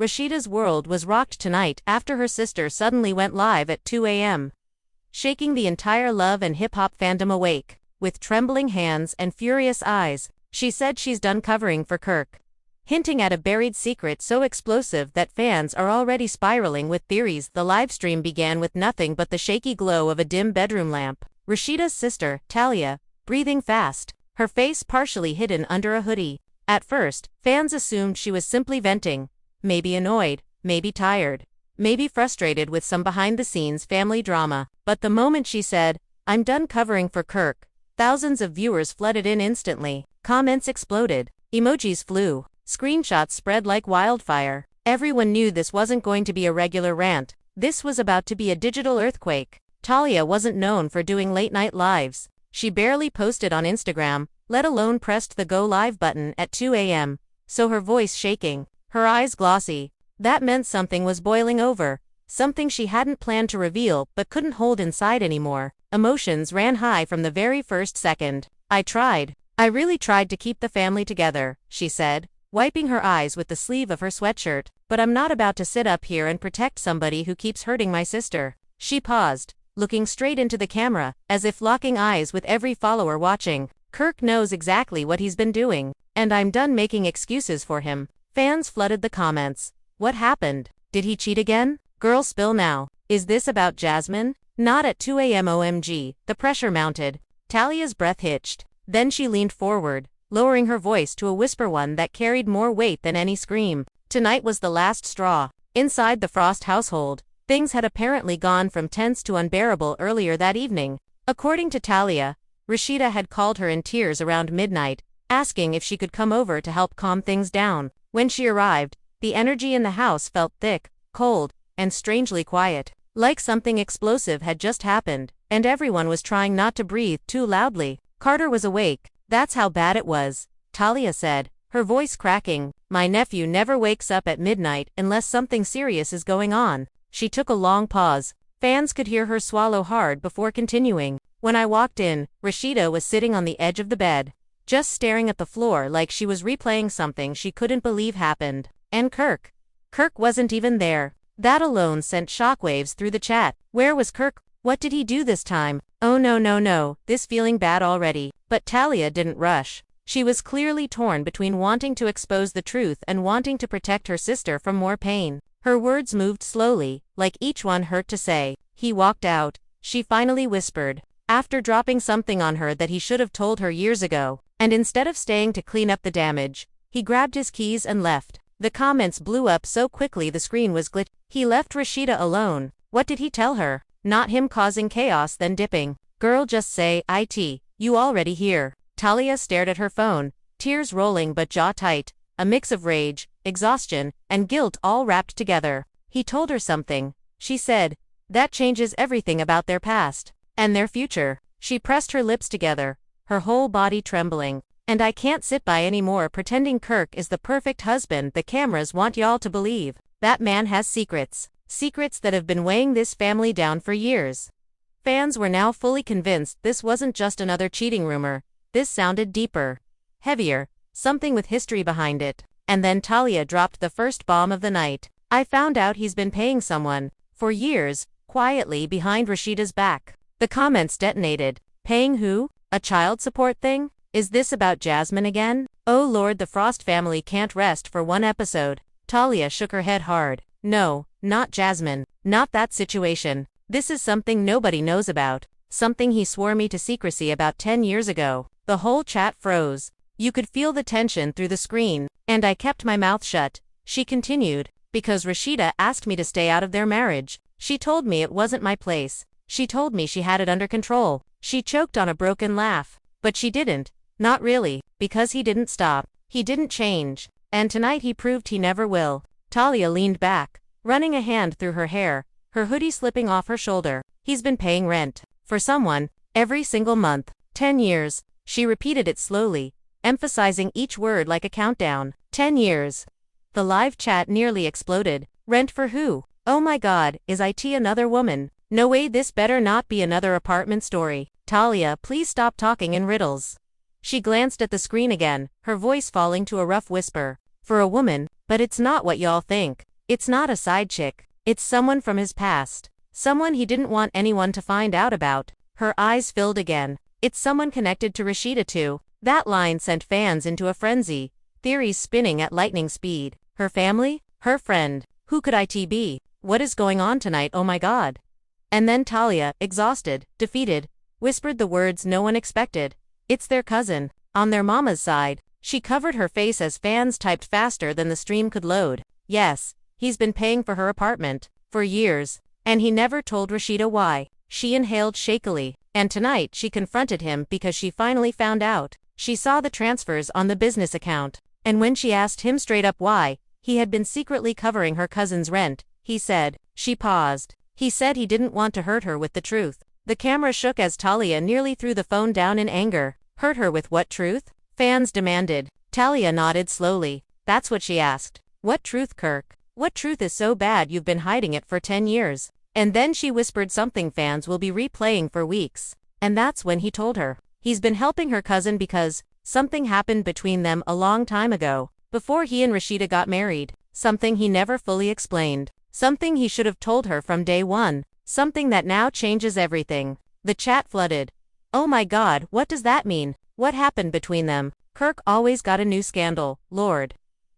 Rasheeda's world was rocked tonight after her sister suddenly went live at 2 a.m., shaking the entire love and hip-hop fandom awake. With trembling hands and furious eyes, she said she's done covering for Kirk, hinting at a buried secret so explosive that fans are already spiraling with theories. The livestream began with nothing but the shaky glow of a dim bedroom lamp. Rasheeda's sister, Talia, breathing fast, her face partially hidden under a hoodie. At first, fans assumed she was simply venting, maybe annoyed, maybe tired, maybe frustrated with some behind-the-scenes family drama. But the moment she said, "I'm done covering for Kirk," thousands of viewers flooded in instantly. Comments exploded, emojis flew, screenshots spread like wildfire. Everyone knew this wasn't going to be a regular rant. This was about to be a digital earthquake. Talia wasn't known for doing late-night lives. She barely posted on Instagram, let alone pressed the go live button at 2 a.m., so her voice shaking, her eyes glossy. That meant something was boiling over, something she hadn't planned to reveal but couldn't hold inside anymore. Emotions ran high from the very first second. I really tried to keep the family together," she said, wiping her eyes with the sleeve of her sweatshirt, "but I'm not about to sit up here and protect somebody who keeps hurting my sister." She paused, looking straight into the camera, as if locking eyes with every follower watching. "Kirk knows exactly what he's been doing, and I'm done making excuses for him." Fans flooded the comments. What happened? Did he cheat again? Girl, spill now. Is this about Jasmine? Not at 2 a.m. OMG. The pressure mounted. Talia's breath hitched. Then she leaned forward, lowering her voice to a whisper, one that carried more weight than any scream. Tonight was the last straw. Inside the Frost household, things had apparently gone from tense to unbearable earlier that evening. According to Talia, Rasheeda had called her in tears around midnight, asking if she could come over to help calm things down. When she arrived, the energy in the house felt thick, cold, and strangely quiet, like something explosive had just happened, and everyone was trying not to breathe too loudly. Carter was awake. That's how bad it was, Talia said, her voice cracking. "My nephew never wakes up at midnight unless something serious is going on." She took a long pause. Fans could hear her swallow hard before continuing. "When I walked in, Rasheeda was sitting on the edge of the bed, just staring at the floor like she was replaying something she couldn't believe happened. And Kirk wasn't even there." That alone sent shockwaves through the chat. Where was Kirk? What did he do this time? Oh no, this feeling bad already. But Talia didn't rush. She was clearly torn between wanting to expose the truth and wanting to protect her sister from more pain. Her words moved slowly, like each one hurt to say. "He walked out," she finally whispered, after dropping something on her that he should have told her years ago. And instead of staying to clean up the damage, he grabbed his keys and left. The comments blew up so quickly the screen was glitched. He left Rasheeda alone. What did he tell her? Not him causing chaos then dipping. "Girl, just say it. You already here." Talia stared at her phone, tears rolling but jaw tight, a mix of rage, exhaustion, and guilt all wrapped together. "He told her something," she said, "that changes everything about their past. And their future." She pressed her lips together, her whole body trembling. "And I can't sit by anymore pretending Kirk is the perfect husband the cameras want y'all to believe. That man has secrets. Secrets that have been weighing this family down for years." Fans were now fully convinced this wasn't just another cheating rumor. This sounded deeper, heavier, something with history behind it. And then Talia dropped the first bomb of the night. "I found out he's been paying someone, for years, quietly behind Rasheeda's back." The comments detonated. "Paying who? A child support thing? Is this about Jasmine again? Oh Lord, the Frost family can't rest for one episode." Talia shook her head hard. "No, not Jasmine. Not that situation. This is something nobody knows about. Something he swore me to secrecy about 10 years ago." The whole chat froze. You could feel the tension through the screen. "And I kept my mouth shut," she continued, "because Rasheeda asked me to stay out of their marriage. She told me it wasn't my place. She told me she had it under control." She choked on a broken laugh. "But she didn't. Not really, because he didn't stop. He didn't change. And tonight he proved he never will." Talia leaned back, running a hand through her hair, her hoodie slipping off her shoulder. "He's been paying rent. For someone. Every single month. 10 years. She repeated it slowly, emphasizing each word like a countdown. 10 years. The live chat nearly exploded. "Rent for who? Oh my God, is it another woman? No way, this better not be another apartment story. Talia, please stop talking in riddles." She glanced at the screen again, her voice falling to a rough whisper. "For a woman, but it's not what y'all think. It's not a side chick. It's someone from his past. Someone he didn't want anyone to find out about. Her eyes filled again. It's someone connected to Rasheeda too. That line sent fans into a frenzy. Theories spinning at lightning speed. Her family? Her friend? Who could it be? What is going on tonight, oh my god? And then Talia, exhausted, defeated, whispered the words no one expected. It's their cousin. On their mama's side. She covered her face as fans typed faster than the stream could load. Yes, he's been paying for her apartment. For years. And he never told Rasheeda why. She inhaled shakily. And tonight she confronted him because she finally found out. She saw the transfers on the business account. And when she asked him straight up why, he had been secretly covering her cousin's rent, he said. She paused. He said he didn't want to hurt her with the truth. The camera shook as Talia nearly threw the phone down in anger. Hurt her with what truth? Fans demanded. Talia nodded slowly. That's what she asked. What truth, Kirk? What truth is so bad you've been hiding it for 10 years? And then she whispered something fans will be replaying for weeks. And that's when he told her. He's been helping her cousin because something happened between them a long time ago, before he and Rasheeda got married. Something he never fully explained. Something he should have told her from day one. Something that now changes everything. The chat flooded. Oh my god, what does that mean? What happened between them? Kirk always got a new scandal, Lord.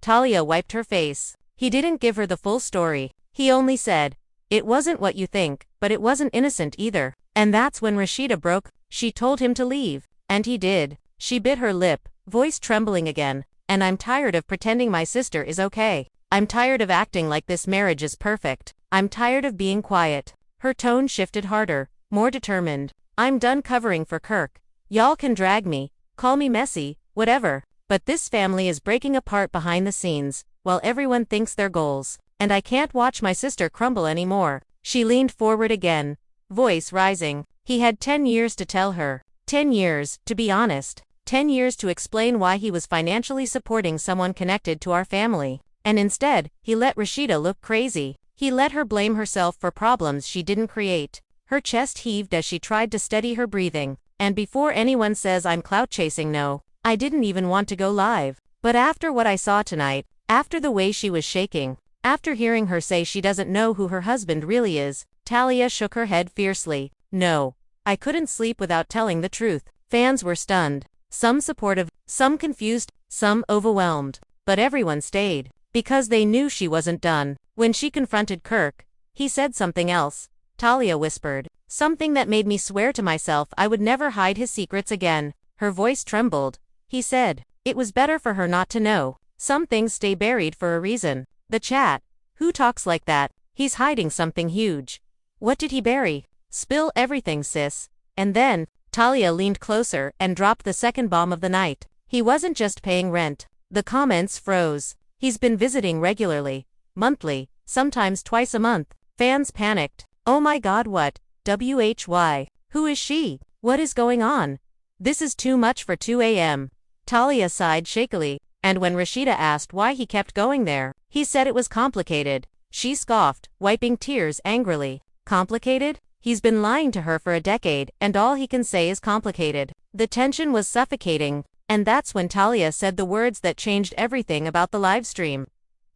Talia wiped her face. He didn't give her the full story. He only said, it wasn't what you think, but it wasn't innocent either. And that's when Rasheeda broke. She told him to leave. And he did. She bit her lip, voice trembling again. And I'm tired of pretending my sister is okay. I'm tired of acting like this marriage is perfect. I'm tired of being quiet. Her tone shifted harder, more determined. I'm done covering for Kirk. Y'all can drag me, call me messy, whatever. But this family is breaking apart behind the scenes, while everyone thinks their goals. And I can't watch my sister crumble anymore. She leaned forward again, voice rising. He had 10 years to tell her. 10 years, to be honest. 10 years to explain why he was financially supporting someone connected to our family. And instead, he let Rasheeda look crazy. He let her blame herself for problems she didn't create. Her chest heaved as she tried to steady her breathing. And before anyone says I'm clout chasing, no, I didn't even want to go live. But after what I saw tonight, after the way she was shaking, after hearing her say she doesn't know who her husband really is, Talia shook her head fiercely. No. I couldn't sleep without telling the truth. Fans were stunned. Some supportive, some confused, some overwhelmed. But everyone stayed. Because they knew she wasn't done. When she confronted Kirk, he said something else. Talia whispered. Something that made me swear to myself I would never hide his secrets again. Her voice trembled. He said, it was better for her not to know. Some things stay buried for a reason. The chat. Who talks like that? He's hiding something huge. What did he bury? Spill everything, sis. And then, Talia leaned closer and dropped the second bomb of the night. He wasn't just paying rent. The comments froze. He's been visiting regularly. Monthly. Sometimes twice a month. Fans panicked. Oh my god, what? WHY? Who is she? What is going on? This is too much for 2 a.m. Talia sighed shakily, and when Rasheeda asked why he kept going there, he said it was complicated. She scoffed, wiping tears angrily. Complicated? He's been lying to her for a decade, and all he can say is complicated. The tension was suffocating, and that's when Talia said the words that changed everything about the livestream.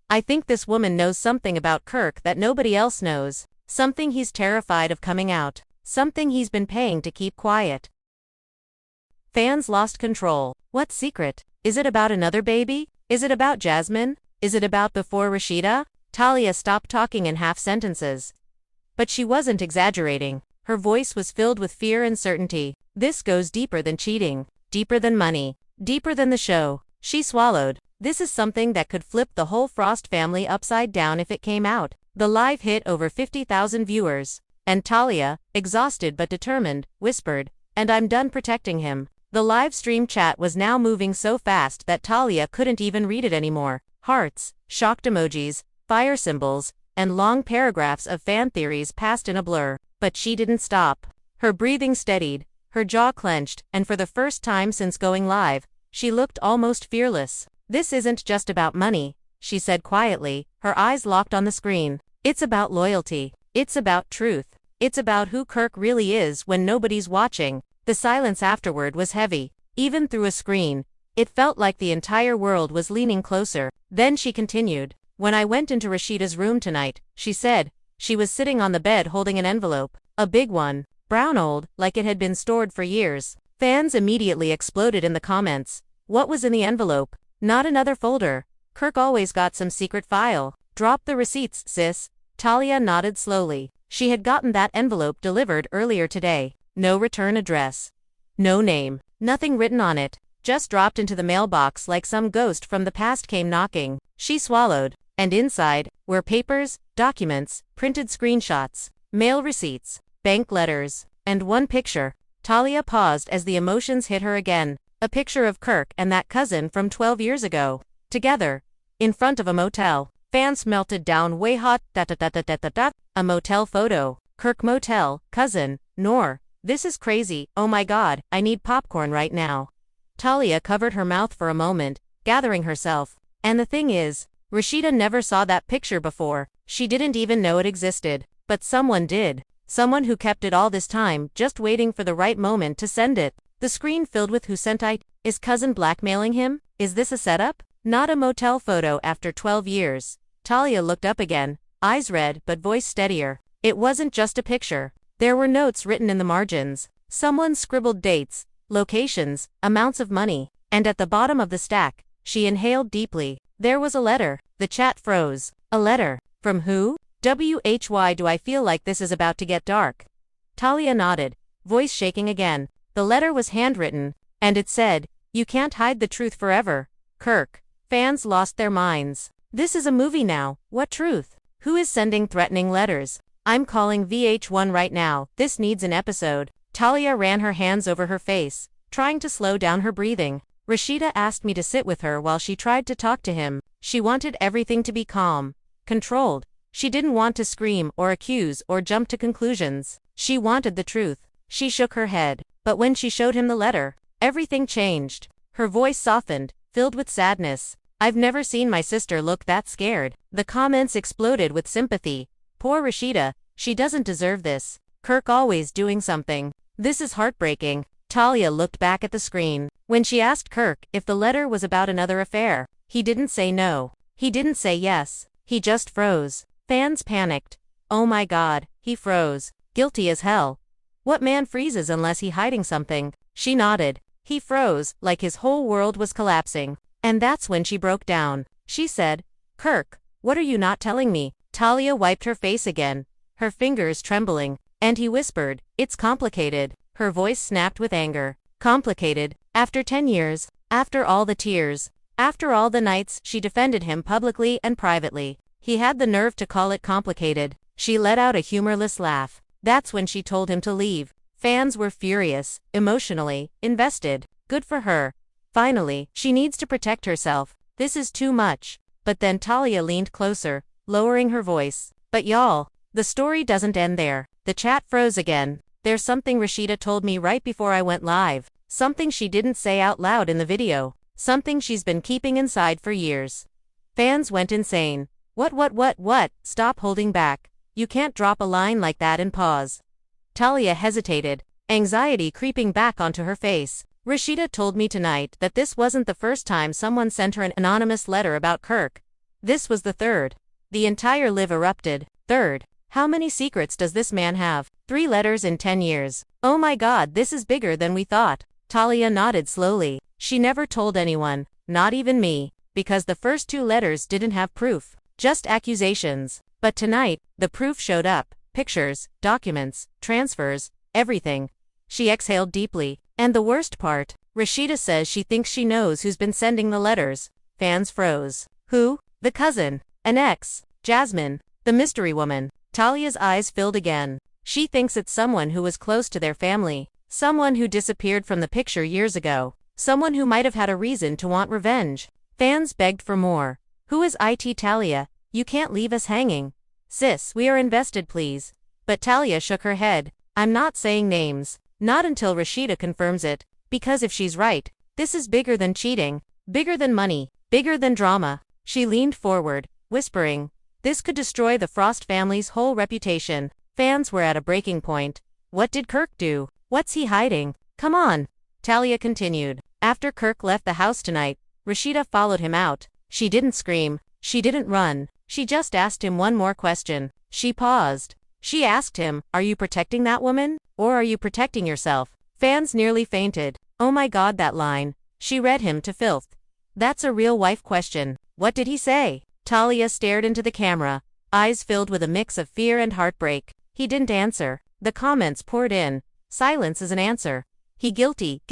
I think this woman knows something about Kirk that nobody else knows. Something he's terrified of coming out. Something he's been paying to keep quiet. Fans lost control. What secret? Is it about another baby? Is it about Jasmine? Is it about before Rasheeda? Talia stopped talking in half sentences. But she wasn't exaggerating. Her voice was filled with fear and certainty. This goes deeper than cheating. Deeper than money. Deeper than the show. She swallowed. This is something that could flip the whole Frost family upside down if it came out. The live hit over 50,000 viewers. And Talia, exhausted but determined, whispered, and I'm done protecting him. The live stream chat was now moving so fast that Talia couldn't even read it anymore. Hearts, shocked emojis, fire symbols, and long paragraphs of fan theories passed in a blur. But she didn't stop. Her breathing steadied, her jaw clenched, and for the first time since going live, she looked almost fearless. This isn't just about money, she said quietly, her eyes locked on the screen. It's about loyalty. It's about truth. It's about who Kirk really is when nobody's watching. The silence afterward was heavy. Even through a screen, it felt like the entire world was leaning closer. Then she continued. When I went into Rasheeda's room tonight, she said, she was sitting on the bed holding an envelope, a big one, brown old, like it had been stored for years. Fans immediately exploded in the comments. What was in the envelope? Not another folder. Kirk always got some secret file. Drop the receipts, sis. Talia nodded slowly. She had gotten that envelope delivered earlier today. No return address. No name. Nothing written on it. Just dropped into the mailbox like some ghost from the past came knocking. She swallowed. And inside were papers, documents, printed screenshots, mail receipts, bank letters, and one picture. Talia paused as the emotions hit her again. A picture of Kirk and that cousin from 12 years ago. Together. In front of a motel. Fans melted down way hot. A motel photo. Kirk motel, cousin, Noor. This is crazy. Oh my god, I need popcorn right now. Talia covered her mouth for a moment, gathering herself. And the thing is, Rasheeda never saw that picture before. She didn't even know it existed. But someone did. Someone who kept it all this time, just waiting for the right moment to send it. The screen filled with who sent it. Is cousin blackmailing him? Is this a setup? Not a motel photo after 12 years. Talia looked up again, eyes red but voice steadier. It wasn't just a picture. There were notes written in the margins. Someone scribbled dates, locations, amounts of money. And at the bottom of the stack, she inhaled deeply. There was a letter. The chat froze. A letter. From who? Why do I feel like this is about to get dark? Talia nodded, voice shaking again. The letter was handwritten, and it said, "You can't hide the truth forever, Kirk." Fans lost their minds. This is a movie now. What truth? Who is sending threatening letters? I'm calling VH1 right now. This needs an episode. Talia ran her hands over her face, trying to slow down her breathing. Rasheeda asked me to sit with her while she tried to talk to him. She wanted everything to be calm, controlled. She didn't want to scream or accuse or jump to conclusions. She wanted the truth. She shook her head. But when she showed him the letter, everything changed. Her voice softened, filled with sadness. I've never seen my sister look that scared. The comments exploded with sympathy. Poor Rasheeda, she doesn't deserve this. Kirk always doing something. This is heartbreaking. Talia looked back at the screen. When she asked Kirk if the letter was about another affair, he didn't say no. He didn't say yes. He just froze. Fans panicked. Oh my god, he froze. Guilty as hell. What man freezes unless he hiding something? She nodded. He froze, like his whole world was collapsing. And that's when she broke down. She said, "Kirk, what are you not telling me?" Talia wiped her face again, her fingers trembling, and he whispered, "It's complicated." Her voice snapped with anger. Complicated? After 10 years, after all the tears, after all the nights she defended him publicly and privately. He had the nerve to call it complicated. She let out a humorless laugh. That's when she told him to leave. Fans were furious, emotionally invested. Good for her. Finally, she needs to protect herself. This is too much. But then Talia leaned closer, lowering her voice. But y'all, the story doesn't end there. The chat froze again. There's something Rasheeda told me right before I went live. Something she didn't say out loud in the video. Something she's been keeping inside for years. Fans went insane. What? Stop holding back. You can't drop a line like that and pause. Talia hesitated, anxiety creeping back onto her face. Rasheeda told me tonight that this wasn't the first time someone sent her an anonymous letter about Kirk. This was the third. The entire live erupted. Third. How many secrets does this man have? 3 letters in 10 years. Oh my god, this is bigger than we thought. Talia nodded slowly. She never told anyone, not even me, because the first 2 letters didn't have proof. Just accusations. But tonight, the proof showed up. Pictures, documents, transfers, everything. She exhaled deeply. And the worst part, Rasheeda says she thinks she knows who's been sending the letters. Fans froze. Who? The cousin. An ex. Jasmine. The mystery woman. Talia's eyes filled again. She thinks it's someone who was close to their family. Someone who disappeared from the picture years ago. Someone who might have had a reason to want revenge. Fans begged for more. Who is it? Talia? You can't leave us hanging. Sis, we are invested, please. But Talia shook her head. I'm not saying names. Not until Rasheeda confirms it. Because if she's right, this is bigger than cheating. Bigger than money. Bigger than drama. She leaned forward, whispering. This could destroy the Frost family's whole reputation. Fans were at a breaking point. What did Kirk do? What's he hiding? Come on. Talia continued. After Kirk left the house tonight, Rasheeda followed him out. She didn't scream. She didn't run. She just asked him one more question. She paused. She asked him, "Are you protecting that woman? Or are you protecting yourself?" Fans nearly fainted. Oh my god, that line. She read him to filth. That's a real wife question. What did he say? Talia stared into the camera, eyes filled with a mix of fear and heartbreak. He didn't answer. The comments poured in. Silence is an answer. He guilty.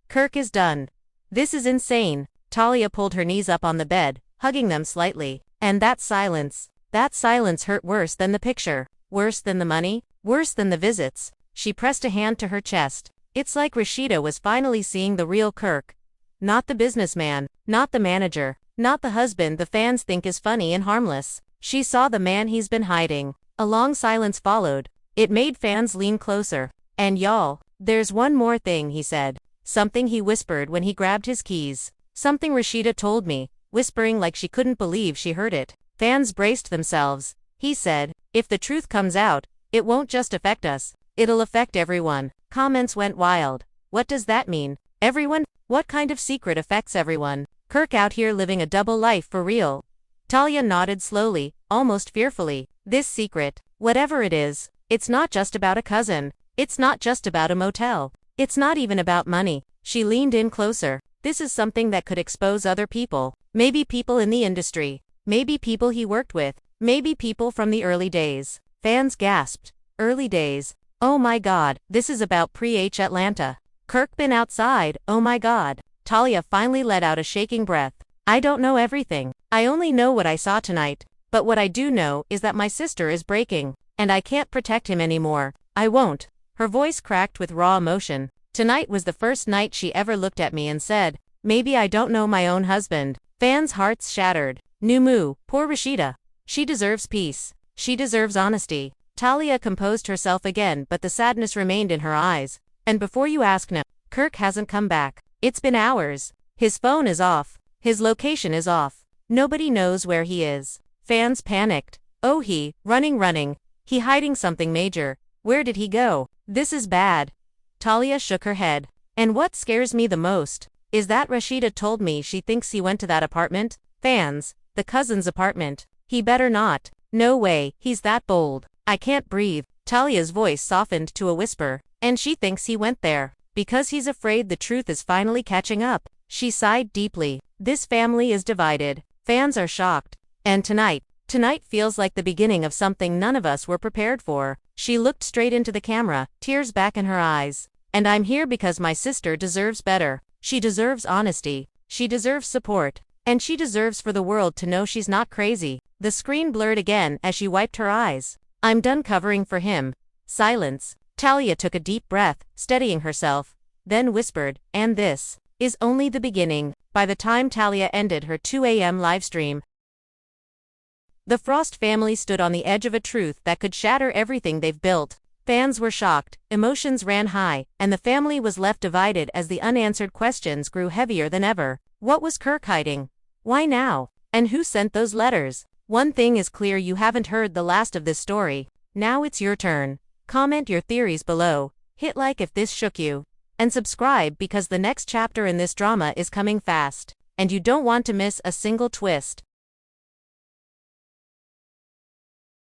Kirk is done. This is insane. Talia pulled her knees up on the bed, hugging them slightly. And that silence hurt worse than the picture. Worse than the money. Worse than the visits. She pressed a hand to her chest. It's like Rasheeda was finally seeing the real Kirk. Not the businessman, not the manager, not the husband the fans think is funny and harmless. She saw the man he's been hiding. A long silence followed. It made fans lean closer. "And y'all, there's one more thing," he said. Something he whispered when he grabbed his keys. Something Rasheeda told me, whispering like she couldn't believe she heard it. Fans braced themselves. He said, "If the truth comes out, it won't just affect us. It'll affect everyone." Comments went wild. What does that mean? Everyone? What kind of secret affects everyone? Kirk out here living a double life for real? Talia nodded slowly, almost fearfully. This secret, whatever it is, it's not just about a cousin. It's not just about a motel. It's not even about money. She leaned in closer. This is something that could expose other people. Maybe people in the industry. Maybe people he worked with. Maybe people from the early days. Fans gasped. Early days. Oh my god, this is about pre-H Atlanta. Kirk been outside, oh my god. Talia finally let out a shaking breath. I don't know everything. I only know what I saw tonight. But what I do know is that my sister is breaking. And I can't protect him anymore. I won't. Her voice cracked with raw emotion. Tonight was the first night she ever looked at me and said, "Maybe I don't know my own husband." Fans' hearts shattered. Numu, poor Rasheeda. She deserves peace. She deserves honesty. Talia composed herself again, but the sadness remained in her eyes. And before you ask now, Kirk hasn't come back. It's been hours. His phone is off. His location is off. Nobody knows where he is. Fans panicked. Oh, running. He hiding something major. Where did he go? This is bad. Talia shook her head. And what scares me the most is that Rasheeda told me she thinks he went to that apartment. Fans, the cousin's apartment. He better not. No way, he's that bold. I can't breathe. Talia's voice softened to a whisper. And she thinks he went there because he's afraid the truth is finally catching up. She sighed deeply. This family is divided. Fans are shocked. And tonight feels like the beginning of something none of us were prepared for. She looked straight into the camera, tears back in her eyes. And I'm here because my sister deserves better. She deserves honesty. She deserves support. And she deserves for the world to know she's not crazy. The screen blurred again as she wiped her eyes. I'm done covering for him. Silence. Talia took a deep breath, steadying herself, then whispered, "And this is only the beginning." By the time Talia ended her 2 a.m. livestream, the Frost family stood on the edge of a truth that could shatter everything they've built. Fans were shocked, emotions ran high, and the family was left divided as the unanswered questions grew heavier than ever. What was Kirk hiding? Why now? And who sent those letters? One thing is clear: you haven't heard the last of this story. Now it's your turn. Comment your theories below, hit like if this shook you, and subscribe because the next chapter in this drama is coming fast, and you don't want to miss a single twist.